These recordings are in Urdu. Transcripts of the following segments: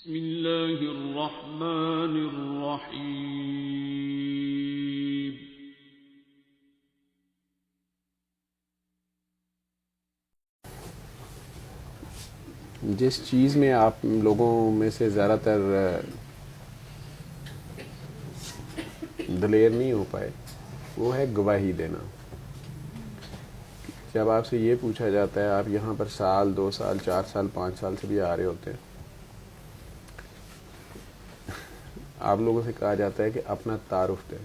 بسم اللہ الرحمن الرحیم. جس چیز میں آپ لوگوں میں سے زیادہ تر دلیر نہیں ہو پائے وہ ہے گواہی دینا. جب آپ سے یہ پوچھا جاتا ہے، آپ یہاں پر سال 2 سال 4 سال 5 سال سے بھی آ رہے ہوتے ہیں، آپ لوگوں سے کہا جاتا ہے کہ اپنا تعارف دیں.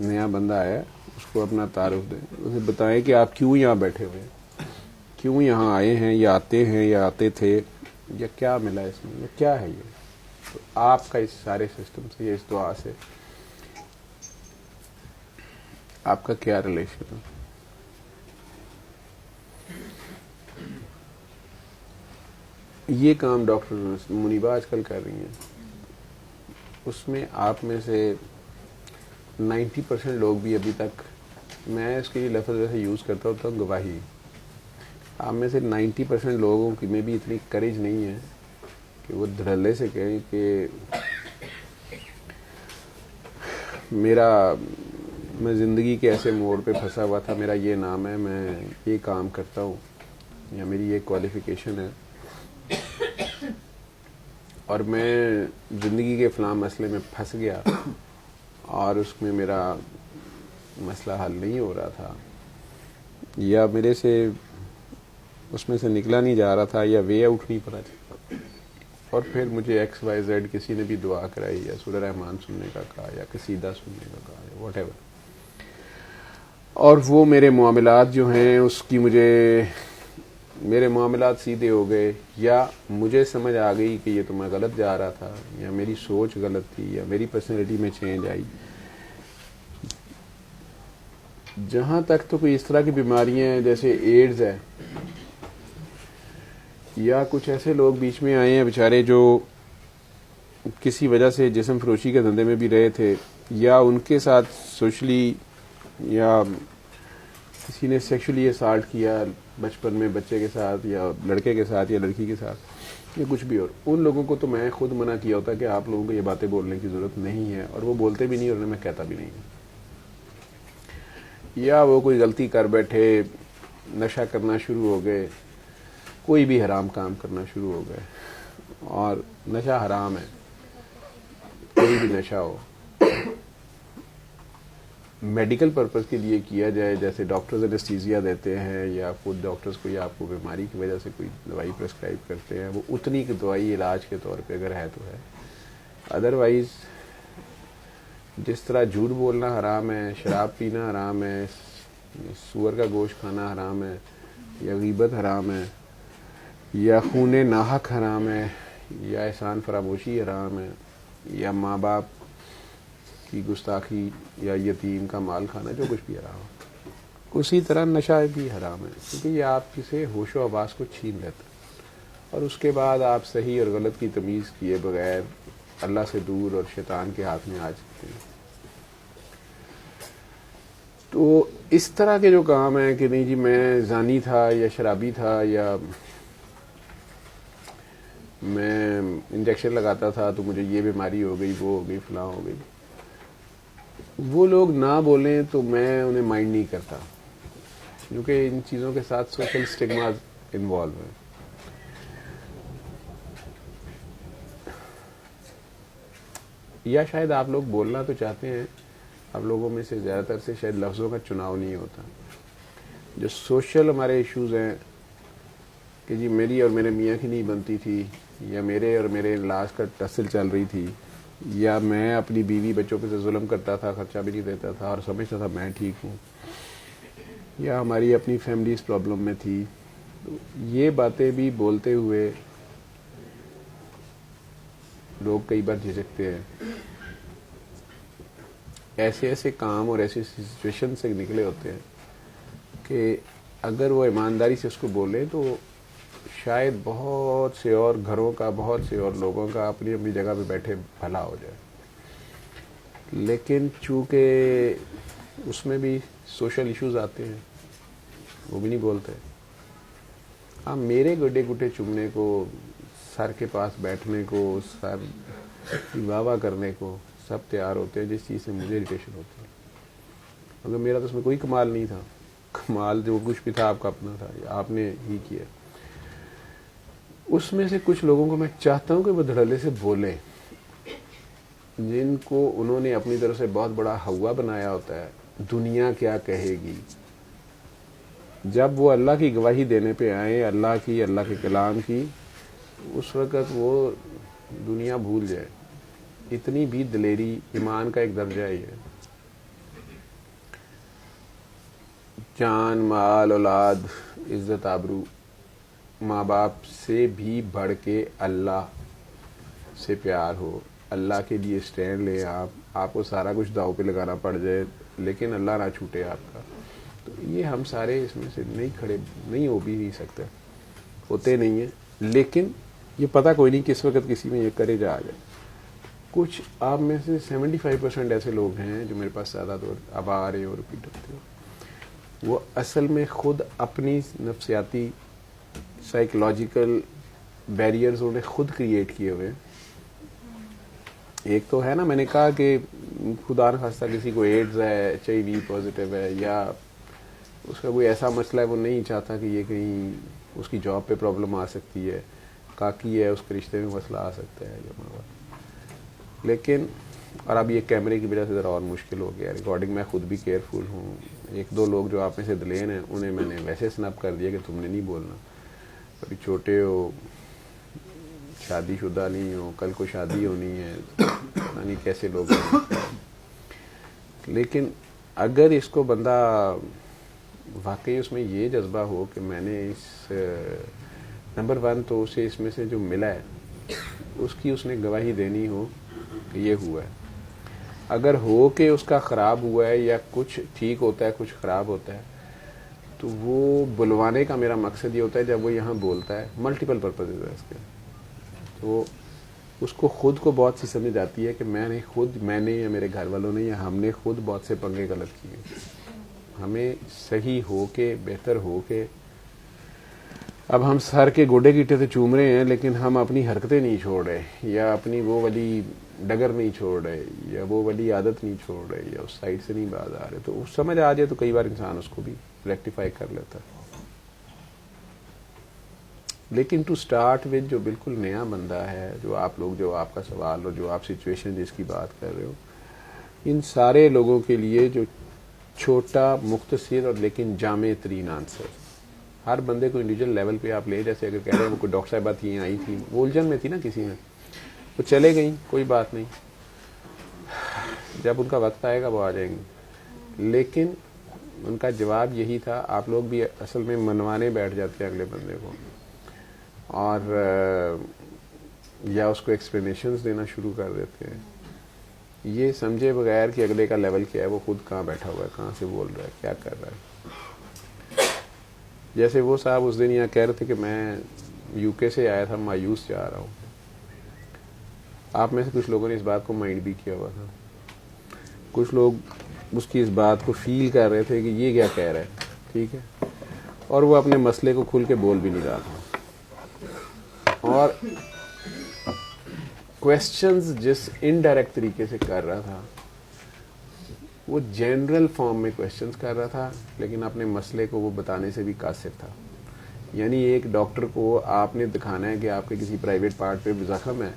نیا بندہ آیا، اس کو اپنا تعارف دیں، اسے بتائیں کہ آپ کیوں یہاں بیٹھے ہوئے ہیں، کیوں یہاں آئے ہیں یا آتے ہیں یا آتے تھے، یا کیا ملا اس میں، یا کیا ہے یہ. تو آپ کا اس سارے سسٹم سے یا اس دعا سے آپ کا کیا ریلیشن ہے؟ یہ کام ڈاکٹر منیبہ آج کل کر رہی ہیں. اس میں آپ میں سے 90% لوگ بھی ابھی تک، میں اس کے لیے لفظ ویسے یوز کرتا ہوتا ہوں گواہی. آپ میں سے 90% لوگوں کی میں بھی اتنی کریج نہیں ہے کہ وہ دھڑلے سے کہیں کہ میں زندگی کے ایسے موڑ پہ پھنسا ہوا تھا، میرا یہ نام ہے، میں یہ کام کرتا ہوں، یا میری یہ کوالیفیکیشن ہے، اور میں زندگی کے فلاں مسئلے میں پھنس گیا اور اس میں میرا مسئلہ حل نہیں ہو رہا تھا، یا میرے سے اس میں سے نکلا نہیں جا رہا تھا، یا وے آؤٹ نہیں پڑا تھا، اور پھر مجھے ایکس وائی زیڈ کسی نے بھی دعا کرائی، یا سورہ رحمان سننے کا کہا، یا قصیدہ سننے کا کہا، یا واٹ ایور، اور وہ میرے معاملات جو ہیں اس کی میرے معاملات سیدھے ہو گئے، یا مجھے سمجھ آ گئی کہ یہ تو میں غلط جا رہا تھا، یا میری سوچ غلط تھی، یا میری پرسنالٹی میں چینج آئی. جہاں تک تو کوئی اس طرح کی بیماریاں ہیں جیسے ایڈز ہے، یا کچھ ایسے لوگ بیچ میں آئے ہیں بیچارے جو کسی وجہ سے جسم فروشی کے دھندے میں بھی رہے تھے، یا ان کے ساتھ سوشلی یا کسی نے سیکشولی اسالٹ کیا بچپن میں بچے کے ساتھ، یا لڑکے کے ساتھ، یا لڑکی کے ساتھ، یا کچھ بھی. اور ان لوگوں کو تو میں خود منع کیا ہوتا کہ آپ لوگوں کو یہ باتیں بولنے کی ضرورت نہیں ہے، اور وہ بولتے بھی نہیں اور میں کہتا بھی نہیں. یا وہ کوئی غلطی کر بیٹھے، نشہ کرنا شروع ہو گئے، کوئی بھی حرام کام کرنا شروع ہو گئے. اور نشہ حرام ہے، کوئی بھی نشہ ہو، میڈیکل پرپز کے لیے کیا جائے، جیسے ڈاکٹرز انیسٹیزیا دیتے ہیں، یا خود ڈاکٹرز کوئی آپ کو بیماری کی وجہ سے کوئی دوائی پرسکرائب کرتے ہیں، وہ اتنی کی دوائی علاج کے طور پہ اگر ہے تو ہے. ادروائز جس طرح جھوٹ بولنا حرام ہے، شراب پینا حرام ہے، سور کا گوشت کھانا حرام ہے، یا غیبت حرام ہے، یا خون ناحق حرام ہے، یا احسان فراموشی حرام ہے، یا ماں باپ کی گستاخی، یا یتیم کا مال کھانا، جو کچھ بھی حرام ہے، اسی طرح نشہ بھی حرام ہے، کیونکہ یہ آپ سے ہوش و حواس کو چھین لیتا ہے، اور اس کے بعد آپ صحیح اور غلط کی تمیز کیے بغیر اللہ سے دور اور شیطان کے ہاتھ میں آ جاتے ہیں. تو اس طرح کے جو کام ہیں کہ نہیں جی میں زانی تھا، یا شرابی تھا، یا میں انجیکشن لگاتا تھا تو مجھے یہ بیماری ہو گئی، وہ ہو گئی، فلاں ہو گئی، وہ لوگ نہ بولیں تو میں انہیں مائنڈ نہیں کرتا، کیونکہ ان چیزوں کے ساتھ سوشل اسٹگماز انوالو ہیں. یا شاید آپ لوگ بولنا تو چاہتے ہیں، آپ لوگوں میں سے زیادہ تر سے شاید لفظوں کا چناؤ نہیں ہوتا. جو سوشل ہمارے ایشوز ہیں کہ جی میری اور میرے میاں کی نہیں بنتی تھی، یا میرے اور میرے لاس کا ٹسل چل رہی تھی، یا میں اپنی بیوی بچوں پہ سے ظلم کرتا تھا، خرچہ بھی نہیں دیتا تھا اور سمجھتا تھا میں ٹھیک ہوں، یا ہماری اپنی فیملی اس پرابلم میں تھی. تو یہ باتیں بھی بولتے ہوئے لوگ کئی بار جھجکتے ہیں. ایسے کام اور ایسی سچویشن سے نکلے ہوتے ہیں کہ اگر وہ ایمانداری سے اس کو بولیں تو شاید بہت سے اور گھروں کا، بہت سے اور لوگوں کا اپنی اپنی جگہ پہ بیٹھے بھلا ہو جائے. لیکن چونکہ اس میں بھی سوشل ایشوز آتے ہیں، وہ بھی نہیں بولتے. ہاں، میرے گڈے گٹے چومنے کو سر کے پاس بیٹھنے کو, سر کی واہ واہ کرنے کو سب تیار ہوتے ہیں, جس چیز سے مجھے اریٹیشن ہوتی ہے. مگر میرا تو اس میں کوئی کمال نہیں تھا, کمال جو کچھ بھی تھا آپ کا اپنا تھا, آپ نے ہی کیا. اس میں سے کچھ لوگوں کو میں چاہتا ہوں کہ وہ دھڑلے سے بولیں, جن کو انہوں نے اپنی طرف سے بہت بڑا ہوا بنایا ہوتا ہے, دنیا کیا کہے گی. جب وہ اللہ کی گواہی دینے پہ آئیں, اللہ کے کلام کی, اس وقت وہ دنیا بھول جائے. اتنی بھی دلیری ایمان کا ایک درجہ ہی ہے. جان, مال, اولاد, عزت, آبرو, ماں باپ سے بھی بڑھ کے اللہ سے پیار ہو, اللہ کے لیے اسٹینڈ لیں. آپ کو سارا کچھ داؤ پہ لگانا پڑ جائے لیکن اللہ نہ چھوٹے آپ کا. تو یہ ہم سارے اس میں سے نہیں ہو بھی نہیں سکتے, ہوتے نہیں ہیں. لیکن یہ پتہ کوئی نہیں کس وقت کسی میں یہ کرے جا آ جائے. کچھ آپ میں سے 75% ایسے لوگ ہیں جو میرے پاس زیادہ طور اب آ رہے ہیں اور ریپیٹ ہوتے ہیں, وہ اصل میں خود اپنی نفسیاتی سائیکولوجیکل بیریئرز انہوں نے خود کریٹ کیے ہوئے. ایک تو ہے نا, میں نے کہا کہ خدا نخواستہ کسی کو ایڈز ہے, HIV پازیٹیو ہے, یا اس کا کوئی ایسا مسئلہ ہے وہ نہیں چاہتا کہ یہ کہیں اس کی جاب پہ پرابلم آ سکتی ہے, کاکی ہے اس کے رشتے میں مسئلہ آ سکتا ہے. لیکن اور اب یہ کیمرے کی وجہ سے ذرا اور مشکل ہو گیا ریکارڈنگ. میں خود بھی کیئرفل ہوں. ایک دو لوگ جو آپ میں سے دلین ہیں انہیں میں نے ویسے سنپ کر دیا کہ تم نے نہیں بولنا, ابھی چھوٹے ہو, شادی شدہ نہیں ہو, کل کو شادی ہونی ہے, پتہ نہیں کیسے لوگ ہیں. لیکن اگر اس کو بندہ واقعی اس میں یہ جذبہ ہو کہ میں نے اس نمبر 1 تو اسے اس میں سے جو ملا ہے اس کی اس نے گواہی دینی ہو کہ یہ ہوا ہے. اگر ہو کہ اس کا خراب ہوا ہے یا کچھ ٹھیک ہوتا ہے کچھ خراب ہوتا ہے, تو وہ بلوانے کا میرا مقصد یہ ہوتا ہے جب وہ یہاں بولتا ہے, ملٹیپل پرپزز ہے اس کے, تو اس کو خود کو بہت سی سمجھ آتی ہے کہ میں نے یا میرے گھر والوں نے یا ہم نے خود بہت سے پنگے غلط کیے. ہمیں صحیح ہو کے, بہتر ہو کے, اب ہم سر کے گوڈے گیٹے سے چوم رہے ہیں لیکن ہم اپنی حرکتیں نہیں چھوڑ رہے, یا اپنی وہ والی ڈگر نہیں چھوڑ رہے, یا وہ والی عادت نہیں چھوڑ رہے, یا اس سائڈ سے نہیں باز آ رہے. تو سمجھ آ جائے تو کئی بار انسان اس کو بھی ریکٹیفائی کر لیتا ہے. لیکن ٹو سٹارٹ ود جو بالکل نیا بندہ ہے, جو آپ کا سوال اور جو آپ سچویشن جس کی بات کر رہے ہو, ان سارے لوگوں کے لیے جو چھوٹا, مختصر اور لیکن جامع ترین آنسر, ہر بندے کو انڈیویجول لیول پہ آپ لے, جیسے اگر کہہ رہے ہیں وہ کوئی ڈاکٹر صاحبہ تھی آئی تھی, وہ الجھن میں تھی نا کسی میں, وہ چلے گئیں, کوئی بات نہیں, جب ان کا وقت آئے گا وہ آ جائیں گے. لیکن ان کا جواب یہی تھا. آپ لوگ بھی اصل میں منوانے بیٹھ جاتے ہیں اگلے بندے کو, اور یا اس کو ایکسپلینیشنز دینا شروع کر دیتے ہیں, یہ سمجھے بغیر کہ اگلے کا لیول کیا ہے, وہ خود کہاں بیٹھا ہوا ہے, کہاں سے بول رہا ہے, کیا کر رہا ہے. جیسے وہ صاحب اس دن یہاں کہہ رہے تھے کہ میں UK سے آیا تھا, مایوس جا رہا ہوں. آپ میں سے کچھ لوگوں نے اس بات کو مائنڈ بھی کیا ہوا تھا, کچھ لوگ اس کی اس بات کو فیل کر رہے تھے کہ یہ کیا کہہ رہا ہے, ٹھیک ہے, اور وہ اپنے مسئلے کو کھل کے بول بھی نہیں رہا تھا. اور کویسچنز جس انڈائریکٹ طریقے سے کر رہا تھا وہ جنرل فارم میں کویسچنز کر رہا تھا, لیکن اپنے مسئلے کو وہ بتانے سے بھی قاصر تھا. یعنی ایک ڈاکٹر کو آپ نے دکھانا ہے کہ آپ کے کسی پرائیویٹ پارٹ پہ زخم ہے,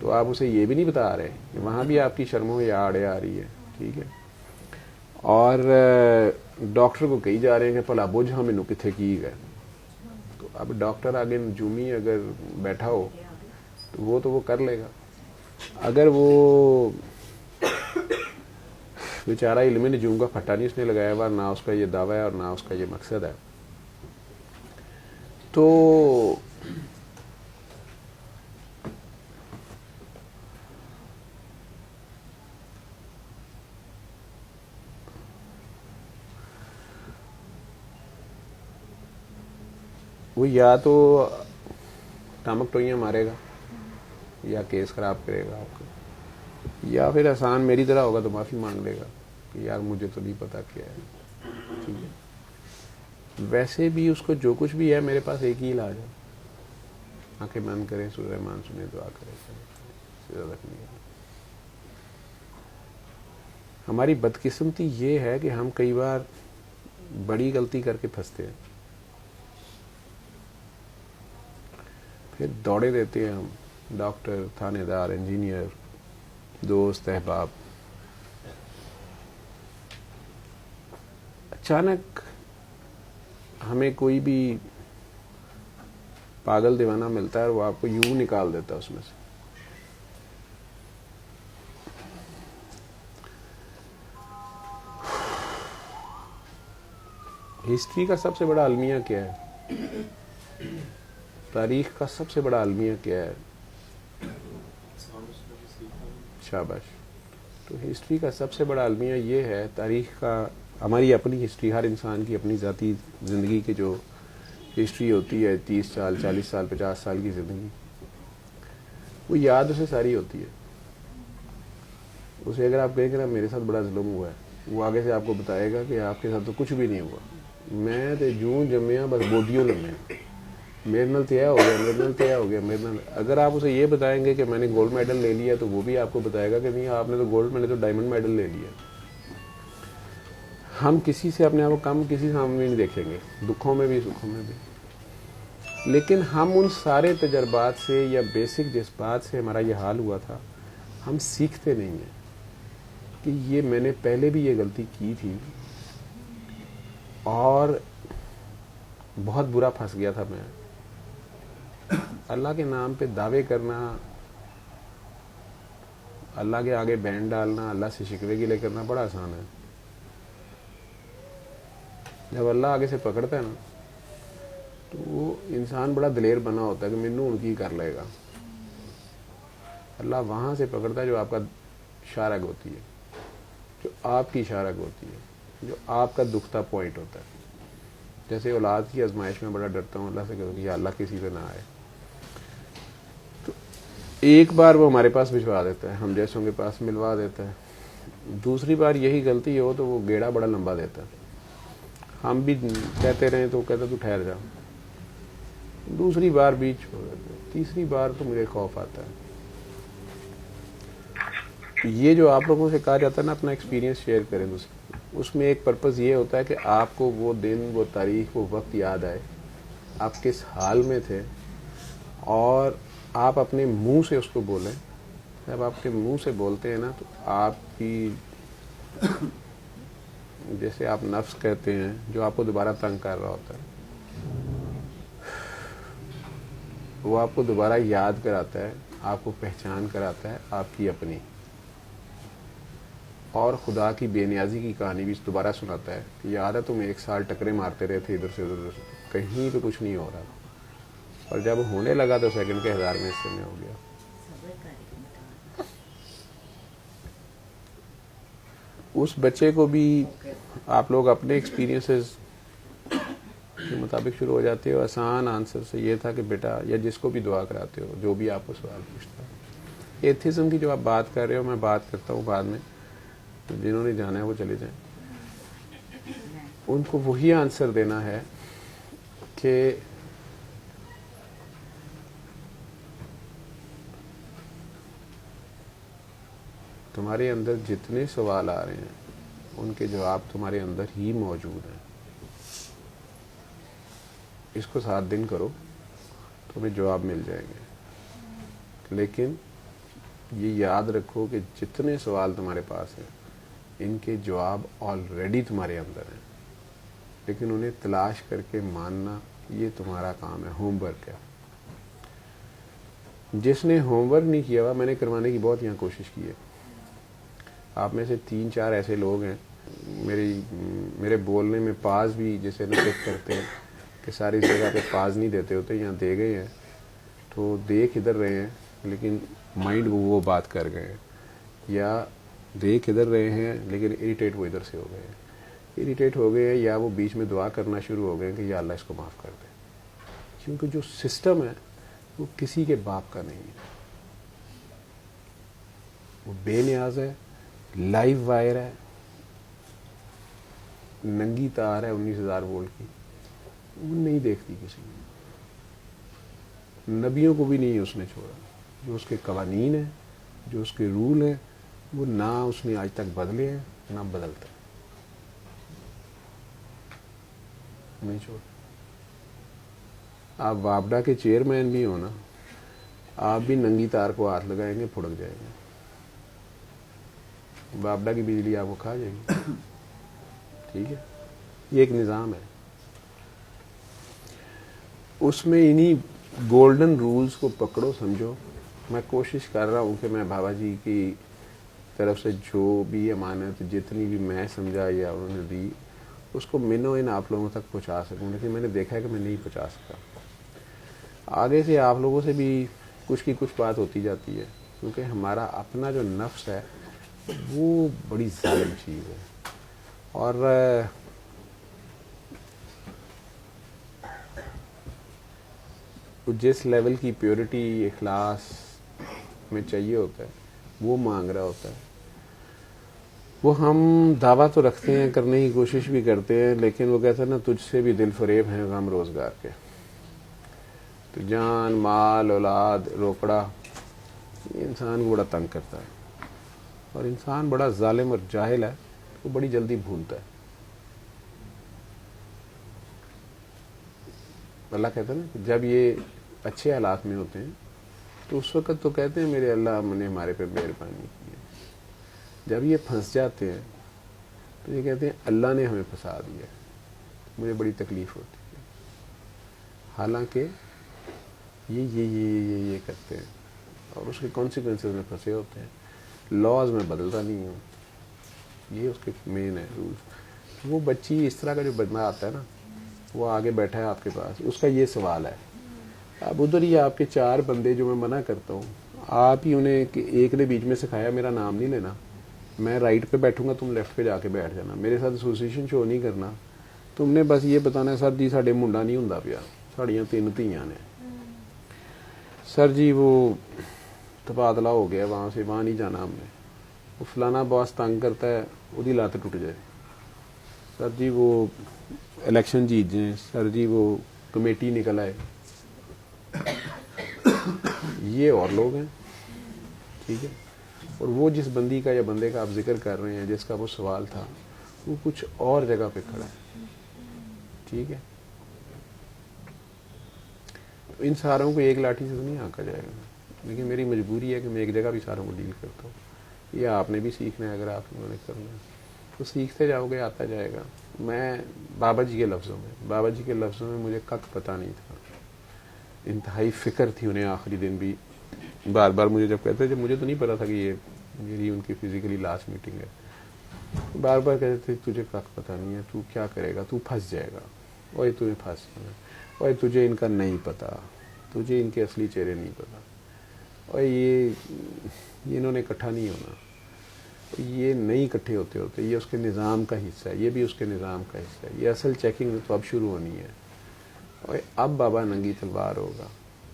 تو آپ اسے یہ بھی نہیں بتا رہے کہ وہاں بھی آپ کی شرموں یا آڑے آ رہی ہے, ٹھیک ہے, اور ڈاکٹر کو کہی جا رہے ہیں کہ پلا بوجھ ہمیں کتنے کی گئے. تو اب ڈاکٹر آگے نجومی اگر بیٹھا ہو تو وہ کر لے گا. اگر وہ بیچارہ علم نجوم کا پھٹا نہیں اس نے لگایا ہوا, نہ اس کا یہ دعویٰ ہے اور نہ اس کا یہ مقصد ہے, تو وہ یا تو ٹامک ٹوئیاں مارے گا یا کیس خراب کرے گا آپ کا, یا پھر آسان میری طرح ہوگا تو معافی مانگ لے گا کہ یار مجھے تو نہیں پتا کیا ہے, ٹھیک ہے. ویسے بھی اس کو جو کچھ بھی ہے میرے پاس ایک ہی علاج ہے, آنکھیں بند کریں, سورہ رحمان سنیں, دعا کریں, اس سے زیادہ نہیں ہے. ہماری بدقسمتی یہ ہے کہ ہم کئی بار بڑی غلطی کر کے پھنستے ہیں, پھر دوڑے دیتے ہیں ہم, ڈاکٹر, تھانے دار, انجینئر, دوست, احباب. اچانک ہمیں کوئی بھی پاگل دیوانہ ملتا ہے اور وہ آپ کو یوں نکال دیتا ہے اس میں سے. ہسٹری کا سب سے بڑا المیہ کیا ہے؟ تاریخ کا سب سے بڑا المیہ کیا ہے؟ شاباش. تو ہسٹری کا سب سے بڑا المیہ یہ ہے, تاریخ کا, ہماری اپنی ہسٹری, ہر انسان کی اپنی ذاتی زندگی کی جو ہسٹری ہوتی ہے, 30 سال, 40 سال, 50 سال کی زندگی, وہ یاد اسے ساری ہوتی ہے. اسے اگر آپ کہیں کہ نا میرے ساتھ بڑا ظلم ہوا ہے, وہ آگے سے آپ کو بتائے گا کہ آپ کے ساتھ تو کچھ بھی نہیں ہوا, میں تے جوں جمیا بس بوٹیوں لگے, میرے نال تیا ہو گیا, میرے نال تیا ہو گیا, میرے نال. اگر آپ اسے یہ بتائیں گے کہ میں نے گولڈ میڈل لے لیا, تو وہ بھی آپ کو بتائے گا کہ نہیں, آپ نے تو گولڈ, میں نے تو ڈائمنڈ میڈل لے لیا. ہم کسی سے اپنے آپ کو کم کسی سامنے نہیں دیکھیں گے, دکھوں میں بھی سکھوں میں بھی. لیکن ہم ان سارے تجربات سے یا بیسک جس بات سے ہمارا یہ حال ہوا تھا, ہم سیکھتے نہیں ہیں کہ یہ میں نے پہلے بھی یہ غلطی کی تھی اور بہت برا پھنس گیا تھا میں. اللہ کے نام پہ دعوے کرنا, اللہ کے آگے بینڈ ڈالنا, اللہ سے شکوے گلے کرنا بڑا آسان ہے. جب اللہ آگے سے پکڑتا ہے نا, تو وہ انسان بڑا دلیر بنا ہوتا ہے کہ مینوں ان کی کر لے گا. اللہ وہاں سے پکڑتا ہے جو آپ کا شارگ ہوتی ہے, جو آپ کی شارگ ہوتی ہے, جو آپ کا دکھتا پوائنٹ ہوتا ہے. جیسے اولاد کی آزمائش میں بڑا ڈرتا ہوں اللہ سے, کہ یا اللہ کسی پہ نہ آئے. تو ایک بار وہ ہمارے پاس بھجوا دیتا ہے, ہم جیسوں کے پاس ملوا دیتا ہے. دوسری بار یہی غلطی ہو تو وہ گیڑا بڑا لمبا دیتا ہے, ہم بھی کہتے رہیں تو وہ کہتا تو ٹھہر جا. دوسری بار بیچ چھوڑ دیتے, تیسری بار تو مجھے خوف آتا ہے. یہ جو آپ لوگوں سے کہا جاتا ہے نا اپنا ایکسپیرینس شیئر کریں دوسرے, اس میں ایک پرپز یہ ہوتا ہے کہ آپ کو وہ دن, وہ تاریخ, وہ وقت یاد آئے, آپ کس حال میں تھے, اور آپ اپنے منہ سے اس کو بولیں. جب آپ کے منہ سے بولتے ہیں نا, تو آپ کی, جیسے آپ نفس کہتے ہیں, جو آپ کو دوبارہ تنگ کر رہا ہوتا ہے, وہ آپ کو دوبارہ یاد کراتا ہے, آپ کو پہچان کراتا ہے آپ کی اپنی, اور خدا کی بے نیازی کی کہانی بھی دوبارہ سناتا ہے کہ یاد ہے تم 1 سال ٹکرے مارتے رہے تھے ادھر سے ادھر سے, کہیں پہ کچھ نہیں ہو رہا, اور جب ہونے لگا تو سیکنڈ کے 1000 میں حصے میں ہو گیا. اس بچے کو بھی آپ لوگ اپنے ایکسپیرینسز کے مطابق شروع ہو جاتے ہو. آسان آنسر سے یہ تھا کہ بیٹا, یا جس کو بھی دعا کراتے ہو, جو بھی آپ کو سوال پوچھتا ہے, ایتھزم کی جو آپ بات کر رہے ہو, میں بات کرتا ہوں بعد میں, جنہوں نے جانا ہے وہ چلے جائیں. ان کو وہی آنسر دینا ہے کہ تمہارے اندر جتنے سوال آ رہے ہیں ان کے جواب تمہارے اندر ہی موجود ہیں. اس کو 7 دن کرو, تمہیں جواب مل جائیں گے. لیکن یہ یاد رکھو کہ جتنے سوال تمہارے پاس ہیں ان کے جواب آلریڈی تمہارے اندر ہیں, لیکن انہیں تلاش کر کے ماننا یہ تمہارا کام ہے, ہوم ورک ہے. جس نے ہوم ورک نہیں کیا ہوا, میں نے کروانے کی بہت یہاں کوشش کی ہے. آپ میں سے 3-4 ایسے لوگ ہیں میرے بولنے میں پاز بھی جسے نقص کرتے ہیں کہ ساری جگہ پہ پاز نہیں دیتے ہوتے, یہاں دے گئے ہیں تو دیکھ ادھر رہے ہیں لیکن مائنڈ وہ بات کر گئے ہیں, یا دیکھ ادھر رہے ہیں لیکن اریٹیٹ وہ ادھر سے ہو گئے ہیں. اریٹیٹ ہو گئے ہیں یا وہ بیچ میں دعا کرنا شروع ہو گئے ہیں کہ یا اللہ اس کو معاف کر دے, کیونکہ جو سسٹم ہے وہ کسی کے باپ کا نہیں ہے. وہ بے نیاز ہے, لائیو وائر ہے, ننگی تار ہے 19,000 وولٹ کی, وہ نہیں دیکھتی کسی کو. نبیوں کو بھی نہیں اس نے چھوڑا. جو اس کے قوانین ہیں, جو اس کے رول ہیں, وہ نہ اس نے آج تک بدلے ہیں نہ بدلتے ہیں. نہیں چھوڑا. آپ وابڈا کے چیئرمین بھی ہو نا, آپ بھی ننگی تار کو ہاتھ لگائیں گے پھڑک جائیں گے. وابڈا کی بجلی آپ کو کھا جائے گی. ٹھیک ہے, یہ ایک نظام ہے. اس میں انہی گولڈن رولز کو پکڑو, سمجھو. میں کوشش کر رہا ہوں کہ میں بابا جی کی طرف سے جو بھی امانت جتنی بھی میں سمجھا یا انہوں نے دی اس کو منو ان آپ لوگوں تک پہنچا سکوں, لیکن میں نے دیکھا ہے کہ میں نہیں پہنچا سکا. آگے سے آپ لوگوں سے بھی کچھ کی کچھ بات ہوتی جاتی ہے, کیونکہ ہمارا اپنا جو نفس ہے وہ بڑی ظالم چیز ہے. اور جس لیول کی پیورٹی اخلاص میں چاہیے ہوتا ہے وہ مانگ رہا ہوتا ہے. وہ ہم دعویٰ تو رکھتے ہیں, کرنے کی کوشش بھی کرتے ہیں, لیکن وہ کہتا ہے نا تجھ سے بھی دل فریب ہیں غم روزگار کے. تو جان, مال, اولاد, روکڑا, یہ انسان کو بڑا تنگ کرتا ہے. اور انسان بڑا ظالم اور جاہل ہے, وہ بڑی جلدی بھولتا ہے. اللہ کہتا ہے نا کہ جب یہ اچھے حالات میں ہوتے ہیں تو اس وقت تو کہتے ہیں میرے اللہ نے ہمارے پہ مہربانی کی ہے. جب یہ پھنس جاتے ہیں تو یہ کہتے ہیں اللہ نے ہمیں پھنسا دیا, مجھے بڑی تکلیف ہوتی ہے. حالانکہ یہ کرتے ہیں اور اس کے کانسیکوینسز میں پھنسے ہوتے ہیں. لاز میں بدلتا نہیں ہوں, یہ اس کے مین ہے رول. وہ بچی اس طرح کا جو بندہ آتا ہے نا, وہ آگے بیٹھا ہے آپ کے پاس, اس کا یہ سوال ہے. اب ادھر ہی آپ کے 4 بندے جو میں منع کرتا ہوں, آپ ہی انہیں ایک نے بیچ میں سکھایا میرا نام نہیں لینا, میں رائٹ پہ بیٹھوں گا, تم لیفٹ پہ جا کے بیٹھ جانا, میرے ساتھ ایسوسیشن شو نہیں کرنا. تم نے بس یہ بتانا ہے سر جی ساڈے منڈا نہیں ہوندا پیا, ساڑیاں 3 دھیاں نے. سر جی وہ تبادلہ ہو گیا, وہاں سے وہاں نہیں جانا ہم نے. وہ فلانا باس تنگ کرتا ہے, وہی لت ٹوٹ جائے. سر جی وہ الیکشن جیت جائیں, سر جی وہ کمیٹی نکل آئے. یہ اور لوگ ہیں. ٹھیک ہے. اور وہ جس بندی کا یا بندے کا آپ ذکر کر رہے ہیں جس کا وہ سوال تھا, وہ کچھ اور جگہ پہ کھڑا ہے. ٹھیک ہے. ان ساروں کو ایک لاٹھی سے تو نہیں آنکا جائے گا, لیکن میری مجبوری ہے کہ میں ایک جگہ بھی ساروں کو ڈیل کرتا ہوں. یہ آپ نے بھی سیکھنا ہے, اگر آپ لوگوں نے کرنا ہے تو سیکھتے جاؤ گے, آتا جائے گا. میں بابا جی کے لفظوں میں مجھے کک پتہ نہیں تھا, انتہائی فکر تھی انہیں. آخری دن بھی بار بار مجھے جب کہتے جب مجھے تو نہیں پتا تھا کہ یہ میری ان کی فزیکلی لاسٹ میٹنگ ہے, بار بار کہتے تھے تجھے کک پتہ نہیں ہے, تو کیا کرے گا, تو پھنس جائے گا, اور تمہیں پھنس جائے گا, اور تجھے ان کا نہیں پتا, تجھے ان کے اصلی چہرے نہیں پتا, اور یہ انہوں نے اکٹھا نہیں ہونا, یہ نہیں اکٹھے ہوتے, یہ اس کے نظام کا حصہ ہے, یہ بھی اس کے نظام کا حصہ ہے. یہ اصل چیکنگ تو اب شروع ہونی ہے. اور اب بابا ننگی تلوار ہوگا.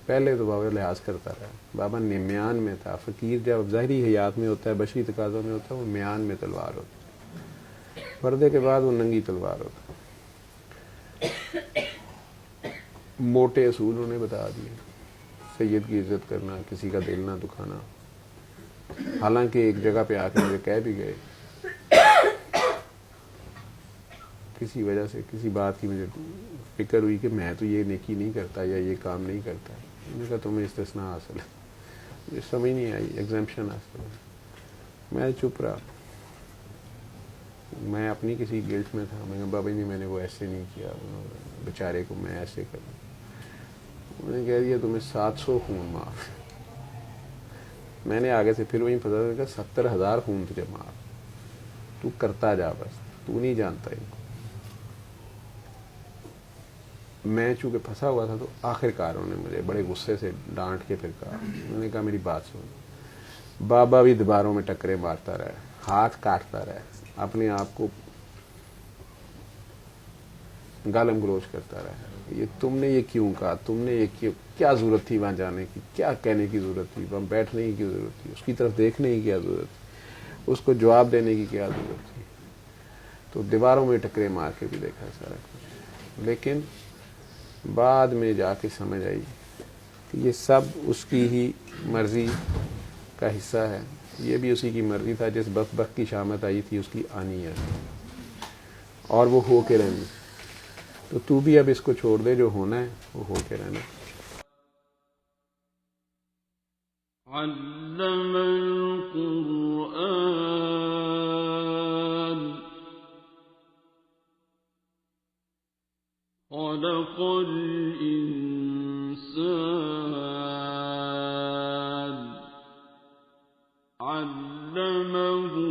پہلے تو بابا لحاظ کرتا رہا, بابا میان میں تھا. فقیر جب ظاہری حیات میں ہوتا ہے, بشری تقاضوں میں ہوتا ہے, وہ میان میں تلوار ہوتا ہے. پردے کے بعد وہ ننگی تلوار ہوتا ہے. موٹے اصول انہوں نے بتا دیے. سید کی عزت کرنا, کسی کا دل نہ دکھانا. حالانکہ ایک جگہ پہ آ کے مجھے کہہ بھی گئے, کسی وجہ سے کسی بات کی مجھے فکر ہوئی کہ میں تو یہ نیکی نہیں کرتا یا یہ کام نہیں کرتا. میں نے کہا تمہیں استثناء حاصل ہے. مجھے سمجھ نہیں آئی, ایگزمپشن حاصل ہے. میں چپ رہا. میں اپنی کسی گلٹ میں تھا. میں نے کہا بابا جی میں نے وہ ایسے نہیں کیا, بیچارے کو میں ایسے کروں. انہوں نے کہہ دیا تمہیں 700 خون معاف. میں نے آگے سے پھر وہیں پتا کہ 70,000 خون تجھے معاف. تو کرتا جا, بس تو نہیں جانتا ان کو. میں چونکہ پھنسا ہوا تھا تو آخر کار انہوں نے مجھے بڑے غصے سے ڈانٹ کے پھر کہا. انہوں نے کہا میری بات سن. بابا بھی دیواروں میں ٹکرے مارتا رہے, ہاتھ کاٹتا رہے, اپنے آپ کو گالم گلوچ کرتا رہا. یہ تم نے یہ کیوں کہا, تم نے یہ کیا ضرورت تھی وہاں جانے کی, کیا کہنے کی ضرورت تھی, وہاں بیٹھنے کی کیا ضرورت تھی, اس کی طرف دیکھنے کی کیا ضرورت تھی, اس کو جواب دینے کی کیا ضرورت تھی. تو دیواروں میں ٹکرے مار کے بھی دیکھا سارا کچھ. لیکن بعد میں جا کے سمجھ آئی کہ یہ سب اس کی ہی مرضی کا حصہ ہے، یہ بھی اسی کی مرضی تھا، جس وقت کی شامت آئی تھی اس کی آنی ہے اور وہ ہو کے رہنی، تو تو بھی اب اس کو چھوڑ دے، جو ہونا ہے وہ ہو کے رہنا۔ علم القرآن خلق الإنسان علمه